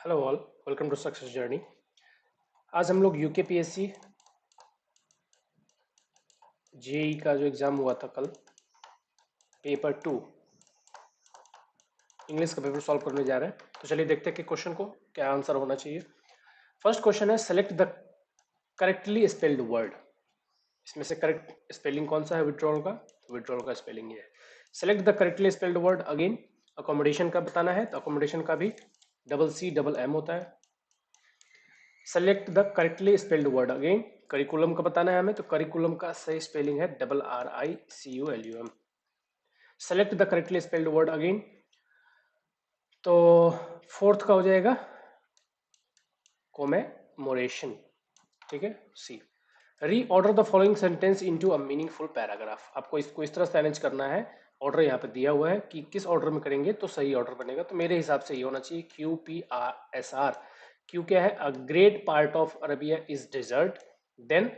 Hello all, welcome to success journey. आज हम लोग यूकेपीएससी जेई का जो एग्ज़ाम हुआ था कल, पेपर 2 इंग्लिश का पेपर सॉल्व करने जा रहे हैं। तो चलिए देखते हैं कि क्वेश्चन को क्या आंसर होना चाहिए। फर्स्ट क्वेश्चन है, select the correctly spelled word. इसमें से करेक्ट स्पेलिंग कौन सा है विड्रॉल का? तो विड्रॉल का स्पेलिंग ये है। Select the correctly spelled word. Again accommodation का बताना है, तो अकोमोडेशन का भी डबल सी डबल एम होता है। Select the correctly spelled word. Again curriculum का बताना है हमें, तो करिकुलम का सही स्पेलिंग है RICULUM। Select the correctly spelled word. Again तो फोर्थ का हो जाएगा कोमेमोरेशन। ठीक है, C. Reorder the following sentence into a meaningful paragraph. आपको इसको इस तरह से अरेंज करना है, ऑर्डर यहाँ पे दिया हुआ है कि किस ऑर्डर में करेंगे तो सही ऑर्डर बनेगा। तो मेरे हिसाब से ये होना चाहिए QPRSR। क्यू क्या है? A great part of Arabia is desert, then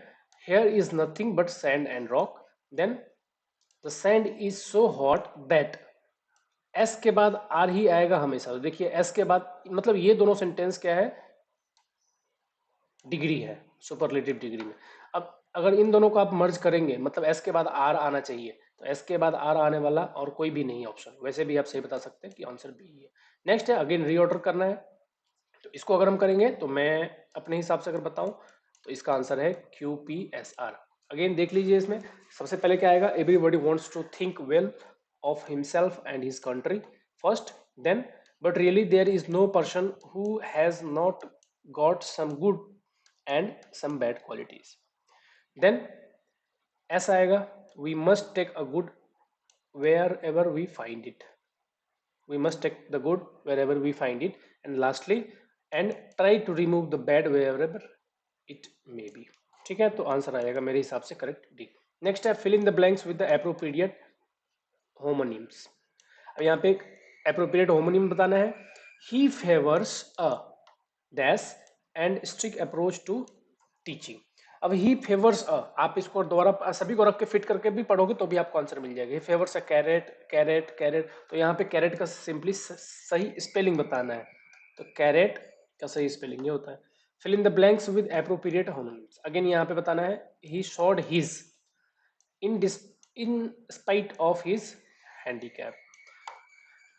here is nothing but sand and rock, then the sand is so hot that. S के बाद आर ही आएगा हमेशा। तो देखिए एस के बाद मतलब ये दोनों सेंटेंस क्या है? डिग्री है, सुपरलेटिव डिग्री में। अब अगर इन दोनों को आप मर्ज करेंगे मतलब एस के बाद आर आना चाहिए, तो एस के बाद आर आने वाला और कोई भी नहीं ऑप्शन। वैसे भी आप सही बता सकते हैं कि आंसर बी है। नेक्स्ट है, अगेन रीऑर्डर करना है। तो इसको अगर हम करेंगे तो मैं अपने हिसाब से अगर बताऊं तो इसका आंसर है QPSR। अगेन देख लीजिए, इसमें सबसे पहले क्या आएगा? Everybody wants to think well of himself and his country first, then but really there is no person who has not got some good and some bad qualities. Then ऐसा आएगा, we must take a good wherever we find it. We must take the good wherever we find it. And lastly, and try to remove the bad wherever it may be। ठीक है, तो answer आएगा मेरे हिसाब से correct D. Next है, fill in the blanks with the appropriate homonyms. अब यहाँ पे एक एप्रोप्रिएट होमोनिम बताना है। He favours a dash and strict approach to teaching. अब ही फेवर्स अ, आप इसको दोबारा सभी को रख के फिट करके भी पढ़ोगे तो भी आपको आंसर मिल जाएगा। ही फेवर्स अ कैरेट, कैरेट, कैरेट। तो यहाँ पे कैरेट का सिंपली सही स्पेलिंग बताना है। तो कैरेट का सही स्पेलिंग ये होता है। Fill in the blanks with appropriate homonyms. Again यहाँ पे बताना है, he showed his in in spite of his handicap.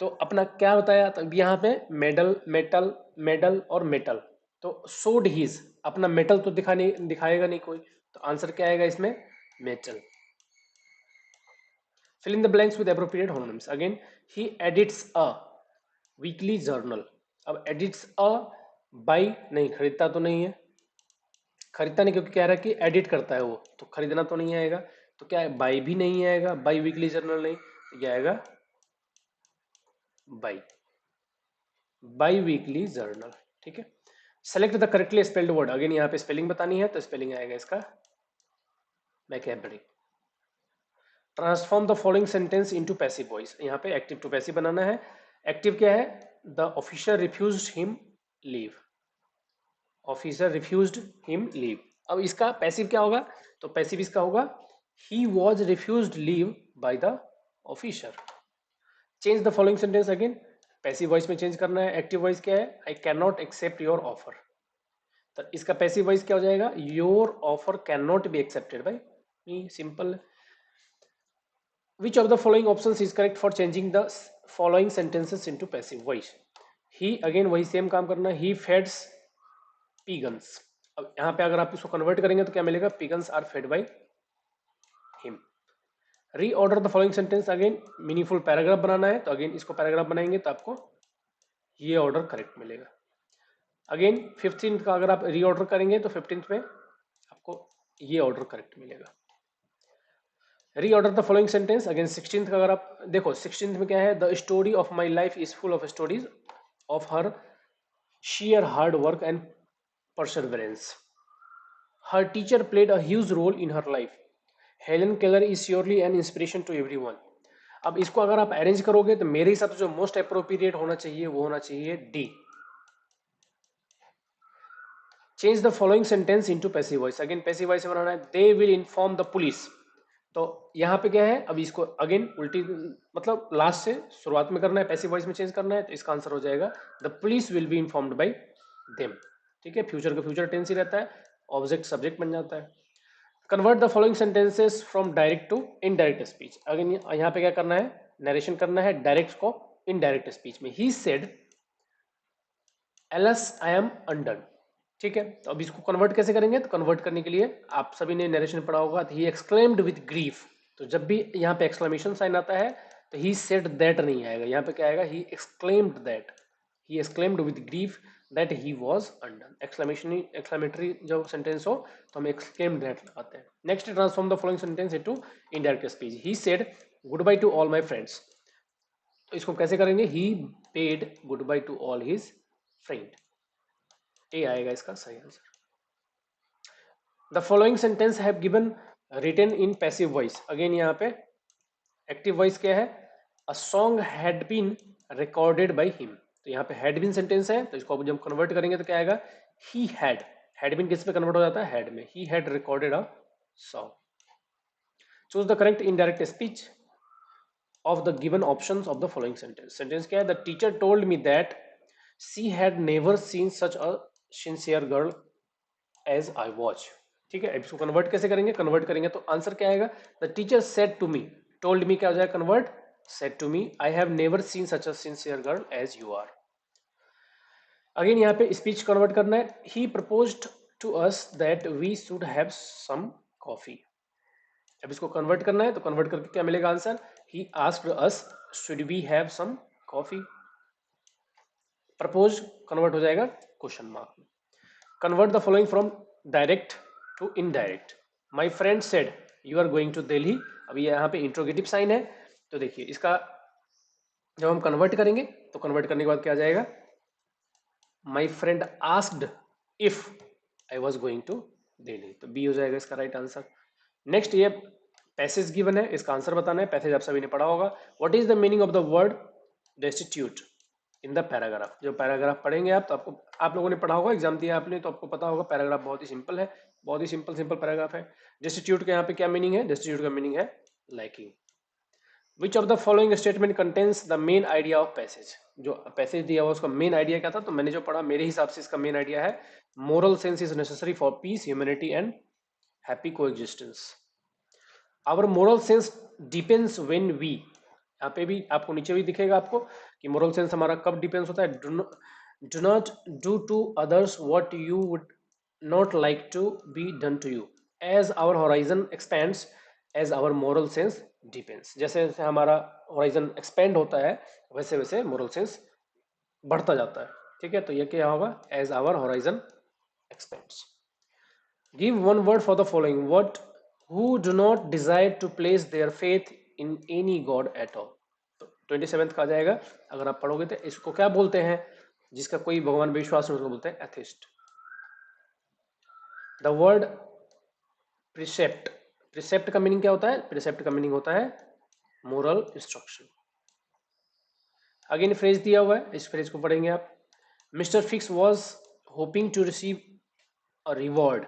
तो अपना क्या बताया? तो यहाँ पे मेडल, मेटल, मेडल और मेटल। तो सोड हीज, अपना मेटल तो दिखाएगा नहीं कोई, तो आंसर क्या आएगा इसमें? Metal. Fill in the blanks with appropriate homonyms. Again he edits a weekly journal. अब एडिट्स अ बाई, नहीं खरीदता तो नहीं है, खरीदता नहीं क्योंकि कह रहा है कि एडिट करता है वो, तो खरीदना तो नहीं आएगा। तो क्या है? बाई भी नहीं आएगा, बाई वीकली जर्नल नहीं, तो क्या आएगा? By, by weekly journal. ठीक है। Select the correctly spelled word. Again यहाँ पे स्पेलिंग बतानी है, तो स्पेलिंग आएगा इसका macabre. Transform the following sentence into passive voice. यहाँ पे एक्टिव टू पैसिव बनाना है। एक्टिव क्या है? The officer refused him leave. Officer refused him leave. अब इसका पैसिव क्या होगा? तो पैसिव इसका होगा, he was refused leave by the officer. Change the following sentence. Again passive voice में चेंज करना है। एक्टिव वॉइस क्या है? I can not accept your offer. तो इसका पैसिव वॉइस क्या हो जाएगा? Your offer can not be accepted by me. Simple. Which of the following options is correct for changing the following sentences into passive voice? He, again वही same काम करना है, ही fades पिगन्स। अब यहाँ पे अगर आप इसको कन्वर्ट करेंगे तो क्या मिलेगा? Pigeons are fed by him. Reorder the following sentence. Again meaningful paragraph बनाना है, तो अगेन इसको पैराग्राफ बनाएंगे तो आपको ये ऑर्डर करेक्ट मिलेगा। अगेन 15th का अगर आप रीऑर्डर करेंगे तो 15th में आपको ये ऑर्डर करेक्ट मिलेगा। Reorder the following sentence. Again 16th का अगर आप देखो, 16th में क्या है? The story of my life is full of stories of her sheer hard work and perseverance. Her teacher played a huge role in her life. Helen Keller is surely an inspiration to everyone. अब इसको अगर आप arrange करोगे तो मेरे हिसाब से जो मोस्ट अप्रोप्रिएट होना चाहिए वो होना चाहिए D. Change the following sentence into passive voice. Again passive voice बनाना है, they will inform the police तो यहाँ पे क्या है, अभी इसको अगेन उल्टी मतलब लास्ट से शुरुआत में करना है, पैसिव वॉइस में चेंज करना है, तो इसका आंसर हो जाएगा the police will be informed by them. ठीक है, फ्यूचर का फ्यूचर टेंस ही रहता है, ऑब्जेक्ट सब्जेक्ट बन जाता है। Convert the following sentences from direct to indirect speech. Again यहाँ पे क्या करना है, नरेशन करना है डायरेक्ट को इनडायरेक्ट स्पीच में। He said alas I am undone. ठीक है, तो अब इसको कन्वर्ट कैसे करेंगे, तो कन्वर्ट करने के लिए आप सभी ने नरेशन पढ़ा होगा, ही एक्सक्लेम्ड विद ग्रीफ। तो जब भी यहाँ पे एक्सक्लेमेशन साइन आता है तो ही सेड दैट नहीं आएगा, यहाँ पे क्या आएगा, he exclaimed that, he exclaimed with grief that he was undone. Exclamation exclamatory जब सेंटेंस हो तो हम एक्सक्लेम्ड दैट लगाते हैं। Next, transform the following sentence into indirect speech. He said good bye to all my friends. तो इसको कैसे करेंगे, he bade good bye to all his friend. A आएगा इसका सही answer. The following sentence have given written in passive voice. Again यहाँ पे active voice क्या है, a song had been recorded by him. तो यहाँ पे हैड बीन सेंटेंस है, तो इसको जब कन्वर्ट करेंगे तो क्या आएगा, ही हैड बीन किस पे कन्वर्ट हो जाता है, हैड में। He had recorded a song. Choose the correct indirect speech of the given options of the following sentence. Sentence क्या है, the teacher told me that she had never seen such a sincere girl as I was। ठीक है, इसको convert कैसे करेंगे, convert करेंगे तो answer क्या आएगा, the teacher said to me. Told me क्या हो जाएगा convert, said to me, I have never seen such a sincere girl as you are. Again यहाँ पे स्पीच कन्वर्ट करना है, he proposed to us that we should have some coffee. अब इसको convert करना है तो कन्वर्ट करके क्या मिलेगा answer, he asked us should we have some coffee. Propose convert हो जाएगा क्वेश्चन मार्क में। Convert the following from direct to indirect. My friend said you are going to Delhi. अभी यहाँ पे इंट्रोगेटिव साइन है, तो देखिए इसका जब हम कन्वर्ट करेंगे तो कन्वर्ट करने के बाद क्या आ जाएगा, my friend asked if I was going to Delhi, तो बी हो जाएगा इसका राइट आंसर। नेक्स्ट, ये पैसेज गिवन है, इसका आंसर बताना है। पैसेज आप सभी ने पढ़ा होगा। What is the meaning of the word destitute in the paragraph. जो पैराग्राफ पढ़ेंगे आप तो आपको, आप लोगों ने पढ़ा होगा, एग्जाम दिया आपने तो आपको पता होगा, पैराग्राफ बहुत ही सिंपल है, बहुत ही सिंपल सिंपल पैराग्राफ है। डेस्टिट्यूट के यहाँ पे क्या मीनिंग है, डेस्टिट्यूट का मीनिंग है lacking. Which of the following statement contains the main idea of passage. जो पैसेज दिया हुआ उसका मेन आइडिया क्या था, तो मैंने जो पढ़ा मेरे हिसाब से इसका मेन आइडिया है moral sense is necessary for peace, humanity and happy coexistence. Our moral sense depends when we, यहाँ पे भी आपको नीचे भी दिखेगा आपको कि मोरल सेंस हमारा कब डिपेंड्स होता है, do not do to others what you would not like to be done to you, as our horizon expands as our moral sense depends. जैसे जैसे हमारा होराइजन एक्सपेंड होता है वैसे वैसे मोरल सेंस बढ़ता जाता है। ठीक है, तो ये क्या होगा, as our horizon expands. Give one word for the following, what who do not desire to place their faith in any god at all। तो 27th का आ जाएगा, अगर आप पढ़ोगे तो इसको क्या बोलते हैं, जिसका कोई भगवान में विश्वास नहीं उसको बोलते हैं atheist. The word precept, precept का मीनिंग क्या होता है, प्रिसेप्ट का मीनिंग होता है मोरल इंस्ट्रक्शन। अगेन फ्रेज दिया हुआ है, इस फ्रेज को पढ़ेंगे आप। Mister Fix was hoping to receive a reward.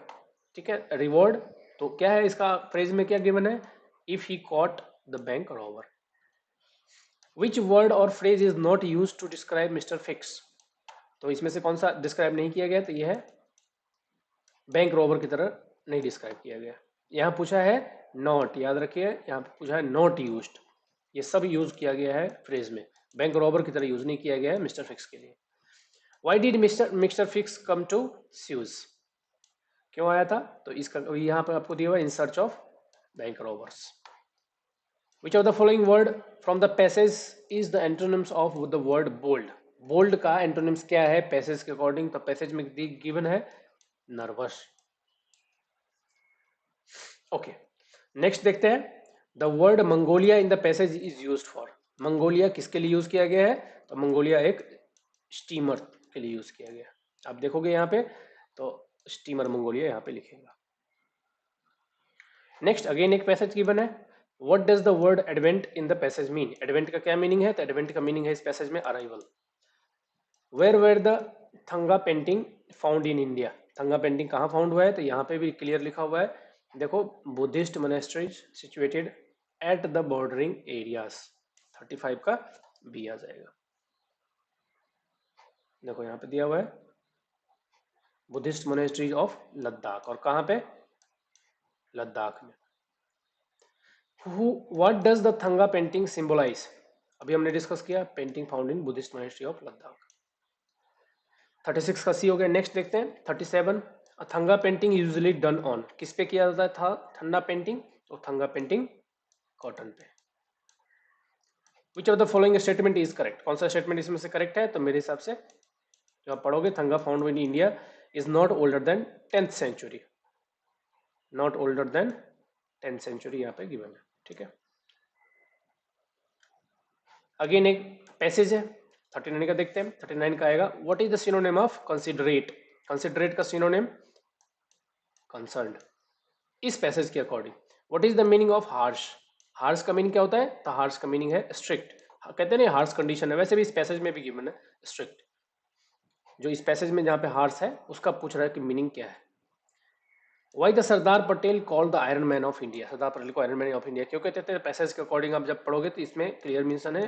ठीक है, रिवॉर्ड तो क्या है, इसका फ्रेज में क्या गिवन है, if he caught the bank robber. Which word or phrase is not use to describe mister Fix. तो इसमें से कौन सा डिस्क्राइब नहीं किया गया, तो यह है बैंक रॉबर की तरह नहीं डिस्क्राइब किया गया। यहाँ पूछा है नॉट, याद रखिए यहाँ पे पूछा है नॉट यूज्ड, ये सब यूज किया गया है फ्रेज में, बैंक रॉबर की तरह यूज नहीं किया गया है मिस्टर फिक्स के लिए। Why did mister Fix come to Suez, क्यों आया था, तो इसका यहाँ पर आपको दिया हुआ in search of bank robbers. Which of the following word from the passage is the antonyms of the word bold. Bold का एंटोनिम्स क्या है पैसेज के अकॉर्डिंग, तो पैसेज में गिवन है नर्वस। ओके, नेक्स्ट देखते हैं, the word Mongolia in the passage is used for. Mongolia किसके लिए यूज किया गया है, तो मंगोलिया एक स्टीमर के लिए यूज किया गया। आप देखोगे यहाँ पे तो स्टीमर मंगोलिया यहाँ पे लिखेगा। नेक्स्ट अगेन एक पैसेज गिवन है, what does the word advent in the passage mean. Advent का क्या मीनिंग है, तो एडवेंट का मीनिंग है इस पैसेज में arrival. Where were the thangka painting found in India. Thangka painting कहाँ फाउंड हुआ है, तो यहाँ पे भी क्लियर लिखा हुआ है देखो, Buddhist monasteries situated at the bordering areas, 35 का बी आ जाएगा। देखो यहाँ पे दिया हुआ है बुद्धिस्ट मोनेस्ट्रीज ऑफ लद्दाख, और कहाँ पे? लद्दाख में। What does the thangka painting symbolize? अभी हमने डिस्कस किया, painting found in Buddhist monastery of Ladakh. 36 का सी हो गया। नेक्स्ट देखते हैं 37। Thangka painting usually done on, किस पे किया जाता था थंगा पेंटिंग? तो थंगा पेंटिंग कॉटन पे। विच of the following statement is correct? कौन सा स्टेटमेंट इसमें से करेक्ट है? तो मेरे हिसाब से जो आप पढ़ोगे, thangka found in India is not older than 10th century, not older than 10th century यहाँ पे गिवन है। ठीक है, अगेन एक पैसेज है 39 का, देखते हैं 39 का आएगा। What is the synonym of considerate? Considerate का सिनोनिम कंसर्न्ड। इस पैसेज के according what is the meaning of harsh? Harsh का मीनिंग क्या होता है? तो हार्श का मीनिंग है स्ट्रिक्ट। कहते हैं ना हार्श कंडीशन है, वैसे भी इस पैसेज में भी गिवन है स्ट्रिक्ट। जो इस पैसेज में जहाँ पे हार्श है उसका पूछ रहा है कि मीनिंग क्या है। Why the Sardar Patel called the iron man of India? Sardar Patel को आयरन मैन ऑफ इंडिया क्यों कहते थे? पैसेज के अकॉर्डिंग आप जब पढ़ोगे तो इसमें क्लियर मेंशन है,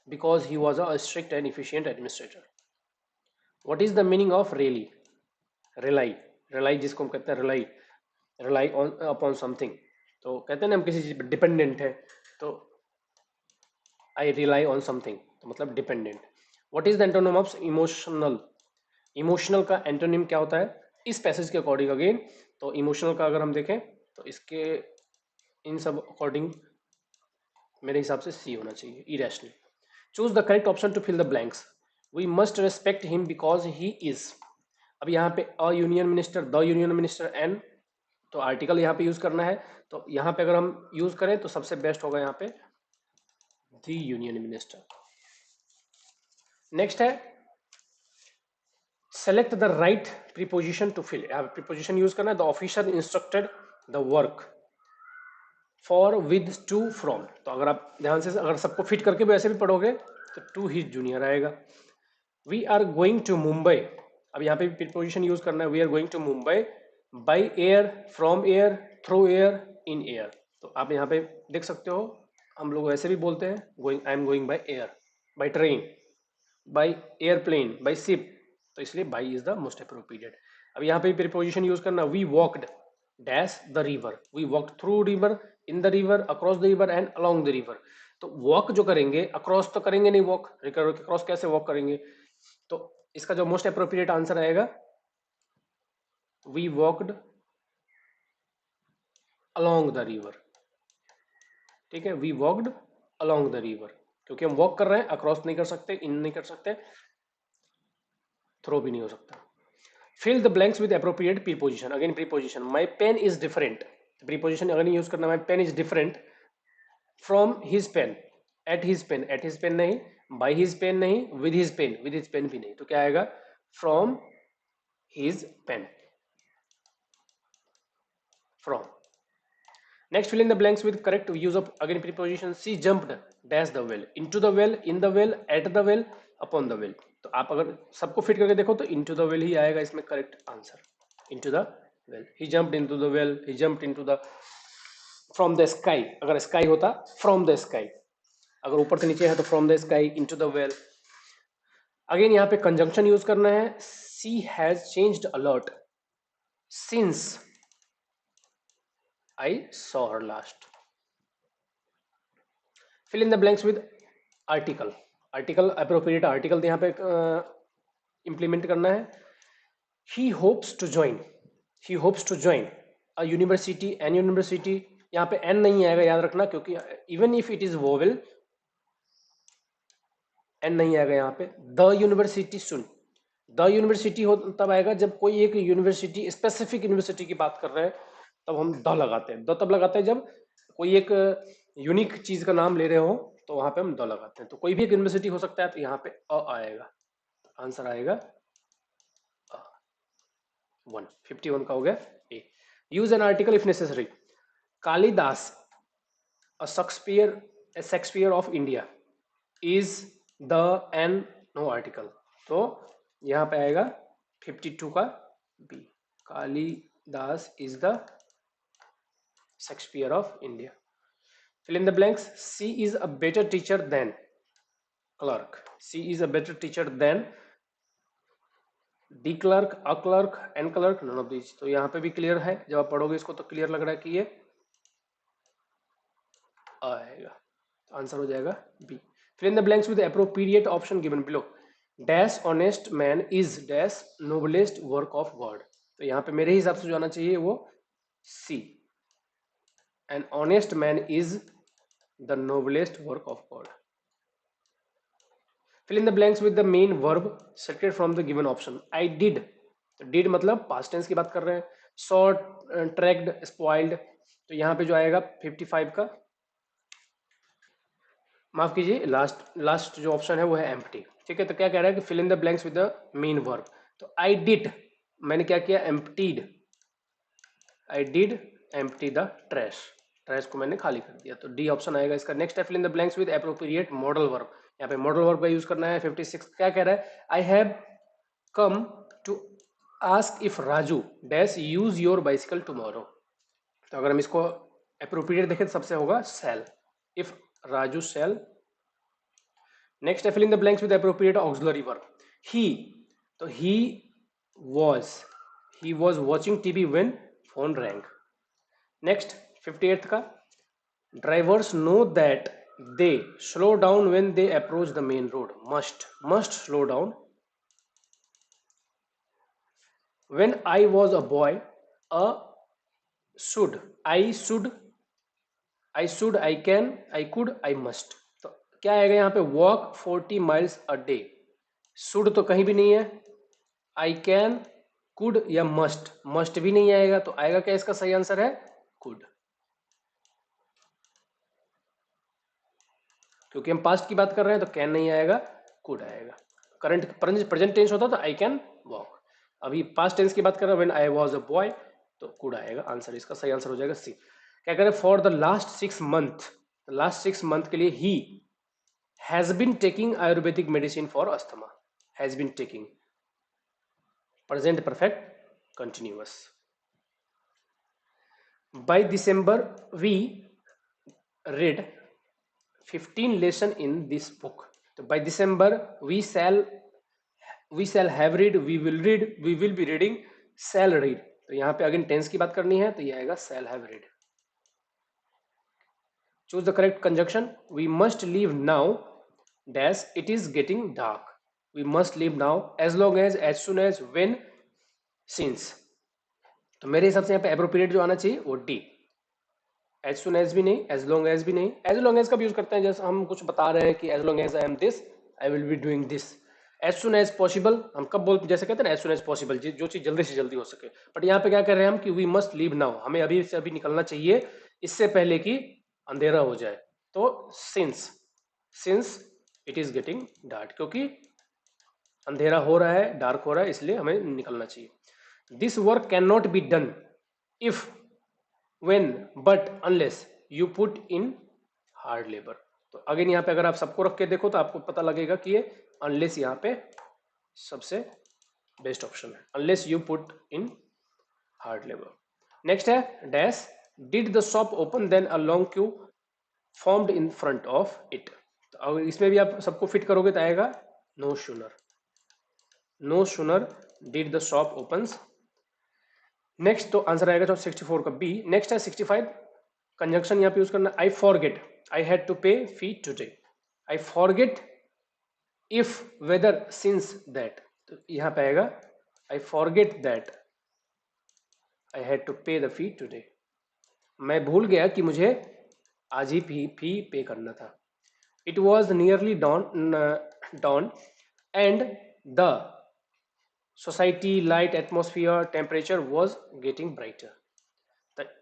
because he was a strict and efficient administrator. What is the meaning of rely? Rely, rely जिसको हम कहते हैं rely, rely on upon something. तो कहते हैं ना हम किसी चीज पर डिपेंडेंट है, तो आई रिलाई ऑन समथिंग, तो मतलब dependent. What is the antonym of emotional? Emotional का एंटोनिम क्या होता है इस पैसेज के अकॉर्डिंग? अगेन तो इमोशनल का अगर हम देखें तो इसके इन सब अकॉर्डिंग मेरे हिसाब से सी होना चाहिए, irrational. Choose the correct option to fill the blanks. We must respect him because he is. अब यहाँ पे a union minister, the union minister, an, तो आर्टिकल यहाँ पे यूज करना है। तो यहाँ पे अगर हम यूज करें तो सबसे बेस्ट होगा यहाँ पे द यूनियन मिनिस्टर। नेक्स्ट है select the right preposition to fill. यहाँ पे प्रीपोजिशन यूज करना है। The officer instructed the work for, with, to, from. तो अगर आप ध्यान से अगर सबको फिट करके भी ऐसे भी पढ़ोगे तो टू हिज जूनियर आएगा। We are going to Mumbai, अब यहाँ पे भी प्रीपोजिशन यूज करना है। We are going to Mumbai by air, from air, through air, in air. तो आप यहाँ पे देख सकते हो हम लोग ऐसे भी बोलते हैं going, I am going by air, by train, by airplane, by ship, तो इसलिए by is the most appropriate. अब यहाँ पे प्रीपोजिशन यूज करना, we walked dash the river, we walk through river, in the river, across the river and along the river. तो walk जो करेंगे across तो करेंगे नहीं, वॉक रिवर के क्रॉस कैसे वॉक करेंगे? तो इसका जो मोस्ट अप्रोप्रिएट आंसर आएगा we walked along the river. ठीक है, we walked along the river, क्योंकि हम वॉक कर रहे हैं, अक्रॉस नहीं कर सकते, इन नहीं कर सकते, थ्रो भी नहीं हो सकता। Fill the blanks with appropriate preposition. Again preposition, my pen is different, preposition अगर नहीं यूज करना, my pen is different from his pen, at his pen, at his pen नहीं, बाई हिज पेन नहीं, with his pen भी नहीं, तो क्या आएगा? From his pen, from. Next, fill in the blanks with correct use of again preposition. She jumped dash the well, into the well, in the well, at the well, upon the well. तो आप अगर सबको fit करके देखो तो into the well ही आएगा इसमें correct answer, into the well. He jumped into the well, he jumped into the, from the sky, अगर sky होता from the sky, अगर ऊपर से नीचे है तो from the sky, into the well. Again यहाँ पे कंजंक्शन यूज करना है। She has changed a lot since I saw her last. Fill in the blanks with article, article appropriate article यहाँ पे इंप्लीमेंट करना है। He hopes to join, he hopes to join a university, an university, यहाँ पे an नहीं आएगा याद रखना, क्योंकि even if it is vowel an नहीं आएगा यहाँ पे। द यूनिवर्सिटी सुन, द यूनिवर्सिटी हो तब आएगा जब कोई एक यूनिवर्सिटी, स्पेसिफिक यूनिवर्सिटी की बात कर रहे हैं, तब हम द लगाते हैं। द तब लगाते हैं जब कोई एक यूनिक चीज का नाम ले रहे हो, तो वहां पे हम द लगाते हैं। तो कोई भी एक यूनिवर्सिटी हो सकता है, तो यहाँ पे अ आएगा, आंसर आएगा 151 का हो गया A. Use an article if necessary. Kalidas a Shakespeare of India is the an, no article, तो यहाँ पे आएगा 52 का B, Kalidas is the Shakespeare of India. Fill in the blanks, she is a better teacher than clerk, she is a better teacher than the clerk, a clerk, an clerk, none of these. तो यहाँ पे भी clear है, जब आप पढ़ोगे इसको तो क्लियर लग रहा है कि ये आएगा, तो आंसर हो जाएगा B. Fill in the blanks with appropriate option given below. Dash honest man is dash noblest work of God. तो यहाँ पे मेरे हिसाब से जो आना चाहिए वो C, an honest man is the noblest work of God. Fill in the blanks with the main verb selected from the given option. I did, did मतलब past tense की बात कर रहे हैं। saw, tracked, spoiled, तो यहाँ पे जो आएगा 55 का, माफ कीजिए, लास्ट जो ऑप्शन है वो है एम्प्टी। ठीक है, तो क्या कह रहा है कि fill in the blanks with the main verb. तो आई डिड, मैंने क्या किया, emptied, I did empty the trash, trash को मैंने खाली कर दिया, तो डी ऑप्शन आएगा इसका। नेक्स्ट है fill in the blanks with appropriate modal verb. यहाँ पे मॉडल वर्ब का यूज करना है। 56 क्या कह रहा है, I have come to ask if Raju dash use your bicycle tomorrow. तो अगर हम इसको एप्रोप्रिएट देखें तो सबसे होगा shall, if Raju shall. Next है fill in the blanks with appropriate auxiliary verb. He, तो he was watching TV when phone rang. Next 58th का, drivers know that they slow down when they approach the main road. Must slow down. When I was a boy, a should, I can, I could, I must. तो क्या आएगा यहाँ पे, walk 40 miles a day. Should तो कहीं भी नहीं है, आई कैन, कुड या मस्ट भी नहीं आएगा, तो आएगा क्या, इसका सही आंसर है कुड, क्योंकि हम पास्ट की बात कर रहे हैं तो कैन नहीं आएगा, कुड आएगा। प्रेजेंट टेंस होता तो आई कैन वॉक, अभी पास्ट टेंस की बात कर रहे हैं, when I was a boy, तो कुड आएगा आंसर, इसका सही आंसर हो जाएगा सी। क्या कह रहे हैं, फॉर द लास्ट 6 मंथ के लिए ही has been taking Ayurvedic medicine for asthma. Has been taking, present perfect continuous. By December we read 15 lesson in this book। तो by December we shall have read, we will read, we will be reading, shall read। तो यहाँ पे again tense की बात करनी है, तो ये आएगा shall have read। Choose the correct conjunction. we must leave now dash it is getting dark। we must leave now, as long as soon as, when, since। तो मेरे हिसाब से यहाँ पे एप्रोप्रिएट जो आना चाहिए वो डी। एज सुन एज भी नहीं, एज लॉन्ग एज भी नहीं। एज लॉन्ग एज का भी यूज करते हैं, जैसे हम कुछ बता रहे हैं कि as long as I am this I will be doing this. As soon as possible हम कब बोल, जैसे कहते हैं ना एज सुन एज पॉसिबल, जो चीज जल्दी से जल्दी हो सके। बट यहाँ पे क्या कर रहे हैं हम कि वी मस्ट लीव नाउ, हमें अभी से अभी निकलना चाहिए, इससे पहले कि अंधेरा हो जाए। तो since it is getting dark, क्योंकि अंधेरा हो रहा है, डार्क हो रहा है, इसलिए हमें निकलना चाहिए। This work can not be done if, when, but, unless you put in hard labor। तो अगेन यहाँ पे अगर आप सबको रख के देखो तो आपको पता लगेगा कि ये unless यहाँ पे सबसे बेस्ट ऑप्शन है, unless you put in hard labor। Next है dash did the shop open then a long queue formed in front of it। तो अगर इसमें भी आप सबको फिट करोगे तो आएगा no sooner did the shop opens। Next तो आंसर आएगा 64 का बी। नेक्स्ट है 65, कंजंक्शन यहाँ पे यूज करना, I forget I had to pay fee today. I forget if whether since that, तो यहाँ पे आएगा I forget that I had to pay the fee today. मैं भूल गया कि मुझे आज ही फी पे करना था। It was nearly dawn and the society, light, atmosphere, temperature was getting brighter।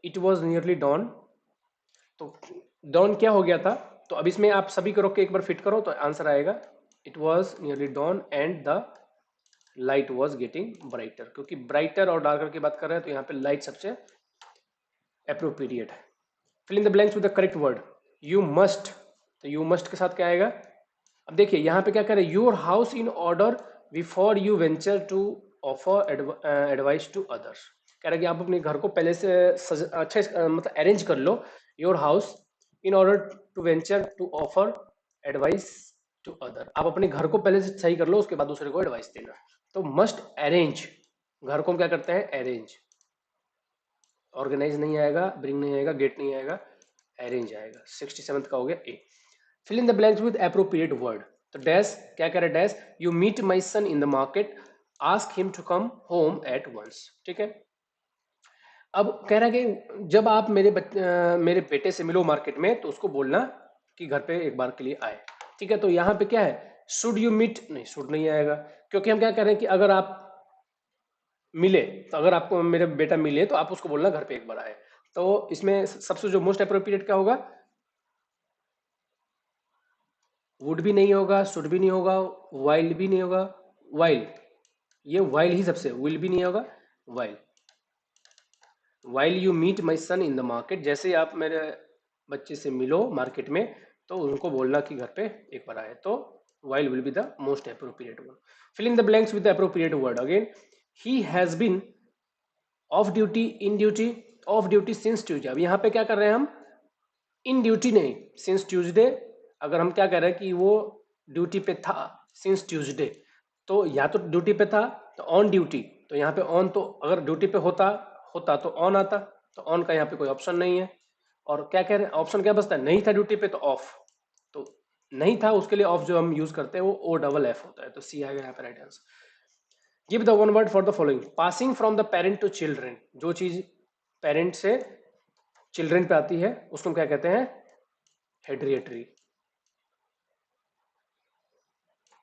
it was nearly dawn, तो dawn क्या हो गया था, तो अब इसमें आप सभी को रोक के एक बार फिट करो तो आंसर आएगा it was nearly dawn and the light was getting brighter। क्योंकि brighter और darker की बात कर रहे हैं तो यहाँ पे light सबसे appropriate है। fill in the blanks with the correct word। you must, तो you must के साथ क्या आएगा, अब देखिए यहाँ पे क्या कह रहे हैं, your house in order before you venture to offer advice to others. कह रहा है कि आप अपने घर को पहले से अच्छे मतलब अरेंज कर लो, your house, in order to venture to offer advice to other. आप अपने घर को पहले से सही कर लो, उसके बाद दूसरे को एडवाइस देना। तो मस्ट अरेंज, घर को हम क्या करते हैं, अरेंज। ऑर्गेनाइज नहीं आएगा, ब्रिंग नहीं आएगा, गेट नहीं आएगा, अरेंज आएगा। 67 का हो गया A. Fill in the blanks with appropriate word. तो डैश क्या कह रहा है, dash you meet my son in the market, ask him to come home at once. ठीक है, अब कह रहा है कि जब आप मेरे बेटे से मिलो मार्केट में, तो उसको बोलना कि घर पे एक बार के लिए आए। ठीक है, तो यहाँ पे क्या है, शुड यू मीट, नहीं शुड नहीं आएगा, क्योंकि हम क्या कह रहे हैं कि अगर आप मिले, तो अगर आपको मेरे बेटा मिले तो आप उसको बोलना घर पे एक बार आए। तो इसमें सबसे जो मोस्ट अप्रोप्रिएट क्या होगा, वुड भी नहीं होगा, शुड भी नहीं होगा, वाइल भी नहीं होगा, वाइल, ये वाइल ही सबसे, विल भी नहीं होगा, while. While you meet my son in the market, जैसे ही आप मेरे बच्चे से मिलो मार्केट में, तो उनको बोलना कि घर पे एक बार आए। तो while will be the most appropriate one. Fill in the blanks with the appropriate word. Again, he has been off duty, in duty, off duty since Tuesday. अब यहाँ पे क्या कर रहे हैं हम, इन ड्यूटी नहीं, सिंस ट्यूजडे। अगर हम क्या कह रहे हैं कि वो ड्यूटी पे था सिंस ट्यूजडे, तो या तो ड्यूटी पे था तो ऑन ड्यूटी, तो यहाँ पे ऑन, तो अगर ड्यूटी पे होता होता तो ऑन आता, तो ऑन का यहाँ पे कोई ऑप्शन नहीं है। और क्या कह रहे हैं, ऑप्शन क्या बचता है, नहीं था ड्यूटी पे तो ऑफ, तो नहीं था उसके लिए ऑफ जो हम यूज करते हैं वो ओ डबल एफ होता है, तो सी आएगा यहाँ पे right answer. Give the one word for the following. Passing from the parent to children, जो चीज पेरेंट से चिल्ड्रेन पे आती है उसको हम क्या कहते हैं, हेरिडिटरी,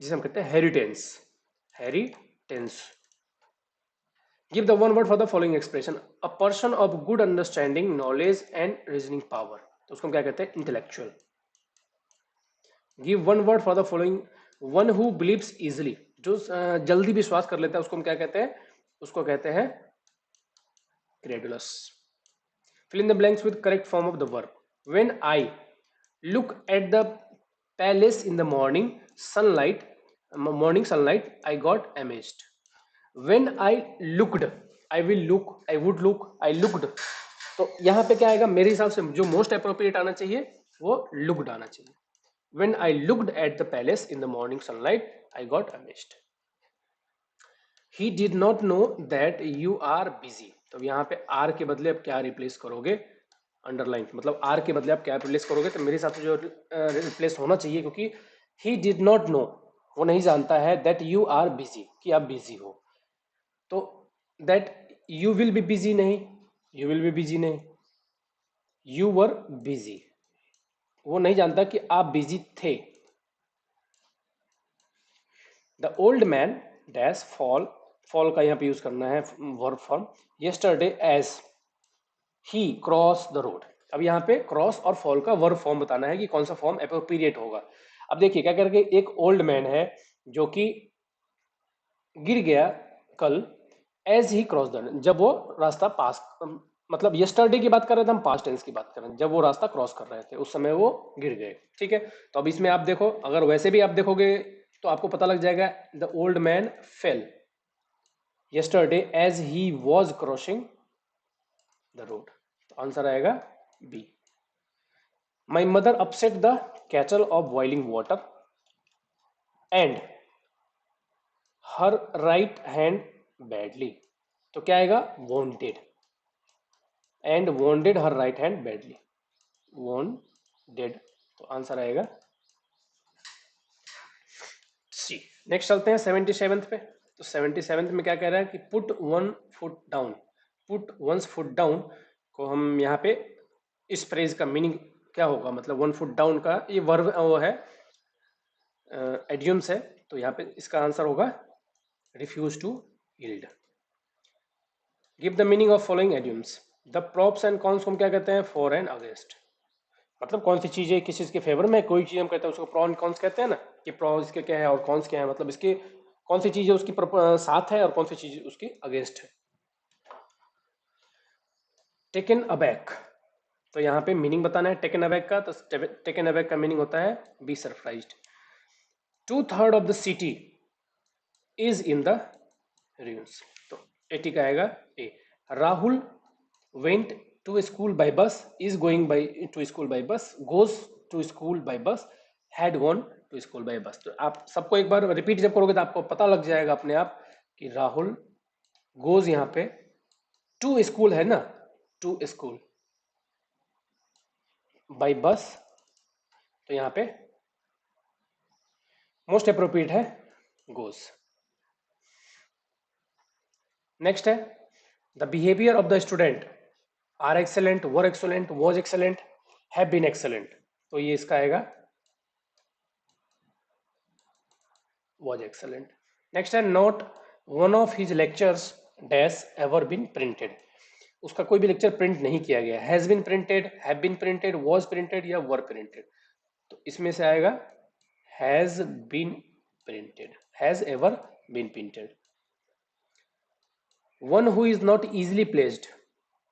जिसे हम कहते हैं inheritance, inheritance. Give the one word for the following expression, a person of good understanding, knowledge and reasoning power, तो उसको हम क्या कहते हैं, intellectual. Give one word for the following, one who believes easily, जो जल्दी विश्वास कर लेता है उसको हम क्या कहते हैं, उसको कहते हैं credulous. Fill in the blanks with correct form of the verb. When I look at the palace in the morning sunlight I got amazed. When I looked, I will look, I would look, I looked, तो यहाँ पे क्या आएगा, मेरे हिसाब से जो most appropriate आना चाहिए वो looked आना चाहिए। When I looked at the palace in the morning sunlight, I got amazed. He did not know that you are busy, तो यहाँ पे आर के बदले अब क्या रिप्लेस करोगे, अंडरलाइन, मतलब आर के बदले आप क्या रिप्लेस करोगे, तो मेरे हिसाब से जो रिप्लेस होना चाहिए, क्योंकि he did not know, वो नहीं जानता है, that you are busy, कि आप बिजी हो, तो that you will be busy नहीं, यू विल बी बिजी नहीं, यू वर बिजी, वो नहीं जानता कि आप बिजी थे। The old man dash fall, fall का यहाँ पे यूज करना है verb form, yesterday as he cross the road. अब यहाँ पे क्रॉस और फॉल का वर्ब फॉर्म बताना है कि कौन सा फॉर्म एप्रोप्रिएट होगा। अब देखिए क्या करके, एक ओल्ड मैन है जो कि गिर गया कल, एज ही क्रॉस द, जब वो रास्ता पास, मतलब यस्टरडे की बात कर रहे थे हम, पास्ट टेंस की बात कर रहे हैं, जब वो रास्ता क्रॉस कर रहे थे उस समय वो गिर गए। ठीक है, तो अब इसमें आप देखो, अगर वैसे भी आप देखोगे तो आपको पता लग जाएगा, the old man fell yesterday as he was crossing the road, तो आंसर आएगा B. My mother upset the kettle of boiling water and her right hand badly, तो क्या आएगा, wanted, and wanted her right hand badly, wanted, तो answer आएगा C. Next चलते हैं 77th पे। तो 77th में क्या कह रहा है कि put one foot down, put once foot down को हम यहाँ पे इस फ्रेज का मीनिंग क्या होगा, मतलब वन फुट डाउन का ये वर्ब वो है, एडियम्स है, तो यहाँ पे इसका आंसर होगा refuse to yield. Give the meaning of following idioms. The pros and cons को हम क्या कहते हैं, फॉर एंड अगेंस्ट, मतलब कौन सी चीजें किस चीज के फेवर में, कोई चीज हम कहते हैं उसको प्रो एंड कॉन्स कहते हैं ना, कि प्रो इसके क्या है और कॉन्स क्या है, मतलब इसके कौन सी चीज उसकी साथ है और कौन सी चीज उसकी अगेंस्ट है। टेकन अबैक, तो यहाँ पे मीनिंग बताना है टेकन अबैक का, तो टेकन अबैक का मीनिंग होता है be surprised. 2/3 of the city is in the ruins, तो 80 का आएगा ए। Rahul went to school by bus, is going by to school by bus, goes to school by bus, had gone to school by bus। तो आप सबको एक बार repeat जब करोगे तो आपको पता लग जाएगा अपने आप कि राहुल गोज यहाँ पे टू स्कूल है ना, टू स्कूल बाई बस, तो यहाँ पे मोस्ट अप्रोप्रिएट है गोज। नेक्स्ट है the behaviour of the student are excellent, were excellent, was excellent, have been excellent, तो ये इसका आएगा वॉज एक्सेलेंट। नेक्स्ट है not one of his lectures dash ever been printed, उसका कोई भी लेक्चर प्रिंट नहीं किया गया, has been printed, have been printed, was printed या वर प्रिंटेड, तो इसमें से आएगा has been printed, has ever been printed. One who is not easily placed,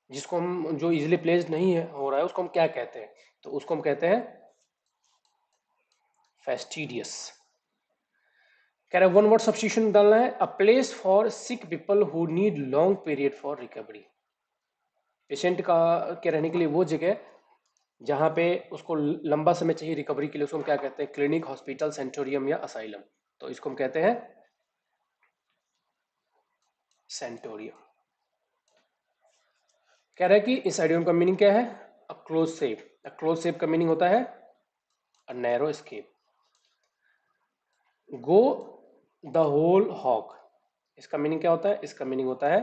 जिसको हम जो इजिली प्लेस्ड नहीं है हो रहा है उसको हम क्या कहते हैं, तो उसको हम कहते हैं फेस्टिडियस। कह रहा है वन वर्ड सब्स्टिट्यूशन डालना है, a place for sick people who need long period for recovery, patient का के रहने के लिए वो जगह जहां पे उसको लंबा समय चाहिए रिकवरी के लिए, उसको हम क्या कहते हैं, क्लिनिक, हॉस्पिटल, सेंटोरियम या असाइलम, तो इसको हम कहते हैं सेंटोरियम। कह रहा है कि इस आइडियम का मीनिंग क्या है, a close shave, a close shave का मीनिंग होता है a narrow escape. Go the whole hog, इसका मीनिंग क्या होता है, इसका मीनिंग होता है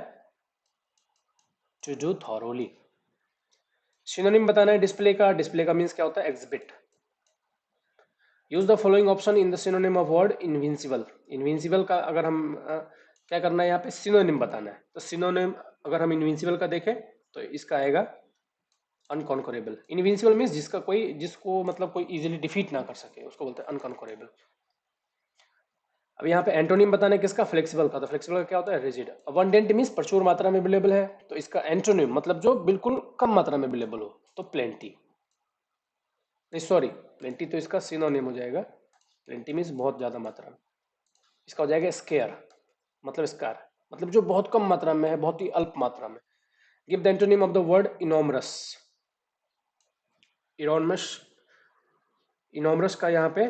टू डू थॉरोली। सिनोनिम बताना है डिस्प्ले का, डिस्प्ले का मीन्स क्या होता है, exhibit. Use the following option in the synonym of word invincible, invincible का अगर हम क्या करना है यहाँ पे सिनोनिम बताना है, तो सिनोनिम अगर हम इनविंसिबल का देखें तो इसका आएगा अनकॉन्करेबल। इनविंसिबल मीन्स जिसका कोई, जिसको मतलब कोई इजीली डिफीट ना कर सके, उसको बोलते हैं अनकॉन्करेबल। अब यहाँ पे एंटोनिम बताना है किसका, फ्लेक्सिबल का, तो फ्लेक्सिबल का क्या होता है, रिजिड। अबंडेंट मीन्स प्रचुर मात्रा में अवेलेबल है, तो इसका एंटोनिम मतलब जो बिल्कुल कम मात्रा में अवेलेबल हो, तो प्लेंटी, नहीं सॉरी प्लेंटी तो इसका सिनोनिम हो जाएगा, प्लेंटी मीन्स बहुत ज्यादा मात्रा में, इसका हो जाएगा स्केयर, मतलब स्कार, मतलब जो बहुत कम मात्रा में है, बहुत ही अल्प मात्रा में। Give the antonym of the word enormous, enormous, enormous का यहाँ पे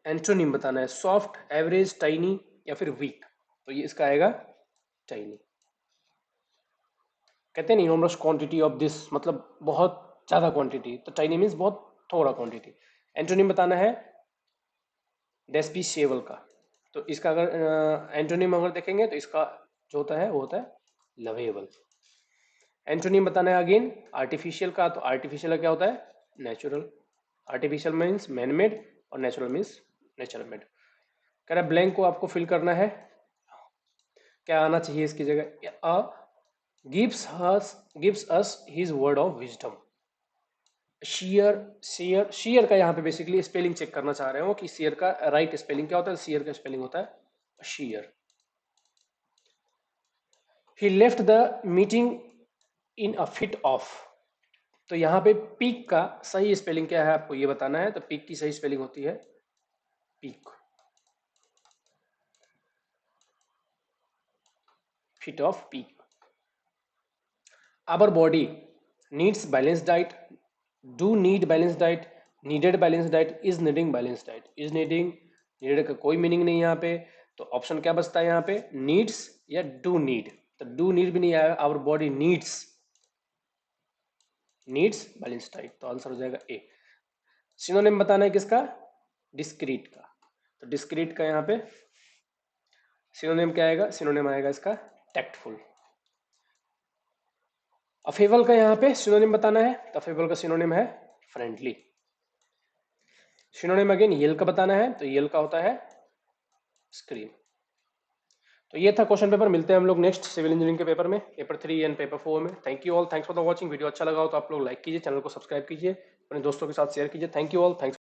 एंटोनिम बताना है, सॉफ्ट, एवरेज, टाइनी या फिर वीक, तो ये इसका आएगा टाइनी। कहते हैं इनॉमरस क्वांटिटी ऑफ दिस, मतलब बहुत ज्यादा क्वांटिटी, तो टाइनी मीन्स बहुत थोड़ा क्वांटिटी। एंटोनिम बताना है डेस्पिशिएबल का, तो इसका अगर एंटोनिम अगर देखेंगे तो इसका जो होता है वो होता है लवेबल। एंटोनिम बताना है अगेन आर्टिफिशियल का, तो आर्टिफिशियल क्या होता है, natural. Artificial means man made और नेचुरल मीन्स नेचुरल मेड। कह रहा है ब्लैंक को आपको फिल करना है, क्या आना चाहिए इसकी जगह, a gives us his word of wisdom. Share, share, share का यहाँ पे बेसिकली स्पेलिंग चेक करना चाह रहे हो कि शेयर का राइट स्पेलिंग क्या होता है, शेयर का स्पेलिंग होता है share. He left the meeting in a fit of, तो यहाँ पे पीक का सही स्पेलिंग क्या है आपको ये बताना है, तो पीक की सही स्पेलिंग होती है peak, fit of peak. Our body needs balance diet, do need balance diet, needed balance diet, is needing balance diet. Is needing, needed का कोई मीनिंग नहीं यहाँ पे, तो ऑप्शन क्या बचता है यहाँ पे, नीड्स या डू नीड, तो डू नीड भी नहीं आएगा, our body needs, needs balance diet, तो आंसर हो जाएगा ए। सिनोनिम बताना है किसका, डिस्क्रीट का, तो डिस्क्रीट का यहाँ पे सिनोनिम क्या आएगा, सिनोनिम आएगा इसका टैक्टफुल। अफेबल का यहाँ पे सिनोनिम बताना है, तो अफेबल का सिनोनिम है फ्रेंडली। सिनोनिम अगेन येल का बताना है, तो येल का होता है स्क्रीन। तो ये था क्वेश्चन पेपर, मिलते हैं हम लोग नेक्स्ट सिविल इंजीनियरिंग के पेपर में, पेपर 3 एंड पेपर 4 में। Thank you all, thanks for the watching. Video अच्छा लगा हो तो आप लोग लाइक कीजिए, चैनल को सब्सक्राइब कीजिए, अपने दोस्तों के साथ शेयर कीजिए। Thank you all, thanks.